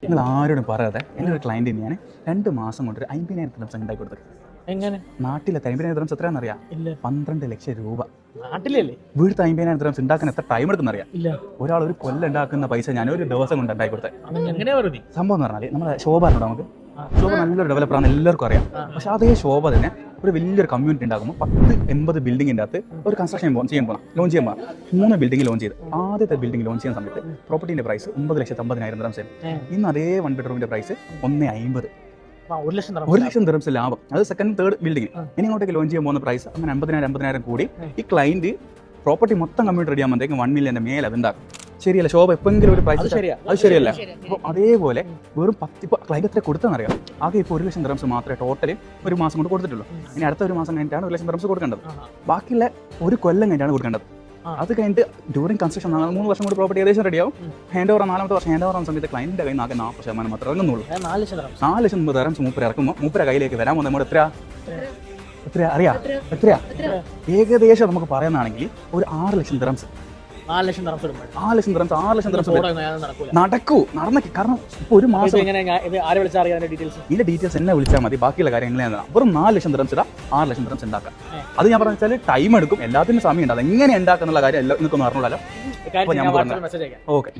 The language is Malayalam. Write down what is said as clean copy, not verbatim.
നിങ്ങൾ ആരോടും പറയാതെ എൻ്റെ ഒരു ക്ലയൻറ്റ് ഞാൻ 2 മാസം കൊണ്ട് 50,000 ദിർഹംസ് ഉണ്ടാക്കി കൊടുത്തത്. എങ്ങനെ? നാട്ടിലെ 50,000 ദിർഹംസ് എത്രയാണെന്നറിയാം? ഇല്ല. 12 ലക്ഷം രൂപ. നാട്ടിലല്ലേ? വീട്ടിൽ 50,000 ദിർഹംസ് ഉണ്ടാക്കാൻ എത്ര ടൈം എടുക്കുന്നറിയാം? ഇല്ല. ഒരാൾ ഒരു കൊല്ലം ഉണ്ടാക്കുന്ന പൈസ ഞാൻ ഒരു ദിവസം കൊണ്ട് ഉണ്ടാക്കി കൊടുത്തത്. എങ്ങനെയാ പറഞ്ഞു? സംഭവം എന്ന് പറഞ്ഞാൽ നമ്മുടെ ശോഭ ഉണ്ടോ, നമുക്ക് ശോഭ നല്ലൊരു ഡെവലപ്പറാണ്, എല്ലാവർക്കും അറിയാം. പക്ഷെ അതേ ശോഭ തന്നെ ഒരു വലിയൊരു കമ്മ്യൂണിറ്റി ഉണ്ടാകുമ്പോൾ 10-80 ബിൽഡിങ്ങിൻ്റെ അകത്ത് ഒരു കൺസ്ട്രക്ഷൻ ലോഞ്ച് ചെയ്യാൻ പോകാം. 3 ബിൽഡിംഗ് ലോഞ്ച് ചെയ്ത് ആദ്യത്തെ ബിൽഡിംഗ് ലോഞ്ച് ചെയ്യുന്ന സമയത്ത് പ്രോപ്പർട്ടിന്റെ പ്രൈസ് 9,50,000 ദിർഹംസ്. ഇന്ന് അതേ 1 ബെഡ്റൂമിന്റെ പ്രൈസ് 1,50,000. 1,00,000 ദിർഹംസ് ലാഭം. അത് സെക്കൻഡ് തേർഡ് ബിൽഡിംഗ്. ഇനി അങ്ങോട്ടേക്ക് ലോഞ്ച് ചെയ്യാൻ പോകുന്ന പ്രൈസ് അങ്ങനെ 50,000 കൂടി ഈ ക്ലയന്റ് പ്രോപ്പർട്ടി മൊത്തം കമ്പ്യൂട്ടർ റെഡി ആകുമ്പോഴത്തേക്കും 1 മില്യന്റെ മേലെ അത് ഉണ്ടാക്കും. ശരിയല്ല ശോഭ? എപ്പോഴെങ്കിലും ഒരു പ്രൈസ് അത് ശരിയല്ല. അപ്പോൾ അതേപോലെ വെറും 10 ഇപ്പോൾ ക്ലയന്റ് എത്ര കൊടുത്തെന്നറിയാം? ആകെ ഇപ്പോൾ 1,00,000 ദിർഹംസ് മാത്രമേ ടോട്ടൽ ഒരു മാസം കൊണ്ട് കൊടുത്തിട്ടുള്ളൂ. ഇനി അടുത്ത ഒരു മാസം കഴിഞ്ഞിട്ടാണ് 1,00,000 ദിർഹംസ് കൊടുക്കേണ്ടത്. ബാക്കിയുള്ള ഒരു കൊല്ലം കഴിഞ്ഞാണ് കൊടുക്കേണ്ടത്. അത് കഴിഞ്ഞിട്ട് ഡ്യൂറിംഗ് കൺസ്ട്രക്ഷൻ 3 വർഷം കൂടി പ്രോപ്പർട്ടി ഏകദേശം റെഡിയാവും. ഹാൻഡ് ഓവർ 4ാമത്തെ വർഷം ഹാൻഡ് ഓവർ ആവുന്ന സമയത്ത് ക്ലയന്റിന്റെ കയ്യിൽ നിന്ന് ആകെ 40% മാത്രമേ ഇറങ്ങുന്നുള്ളൂ. 4,00,000 ദിർഹംസ് മൂപ്പര് ഇറക്കുമ്പോൾ മൂപ്പര കയ്യിലേക്ക് വരാൻ പോകുന്നത് എത്രയാ അറിയാം? എത്രയാ ഏകദേശം നമുക്ക് പറയുന്നതാണെങ്കിൽ ഒരു 6,00,000 ദിർഹംസ്. 4,00,000 ദിർഹംസ് നടന്നേക്ക്. കാരണം ഇപ്പോൾ ഒരു മാസം ഇതിന്റെ ഡീറ്റെയിൽസ് എന്നെ വിളിച്ചാൽ മതി. ബാക്കിയുള്ള കാര്യങ്ങൾ ഞാൻ വെറും 4,00,000 ദിർഹംസ് ഇടാം, 6,00,000 ദിർഹംസ് ഉണ്ടാക്കാം. അത് ഞാൻ പറഞ്ഞാൽ ടൈം എടുക്കും, എല്ലാത്തിനും സമയം ഉണ്ട്. അത് എങ്ങനെ ഉണ്ടാക്കുന്നുള്ള കാര്യം എല്ലാവർക്കും അറിഞ്ഞല്ലോ. ഓക്കെ.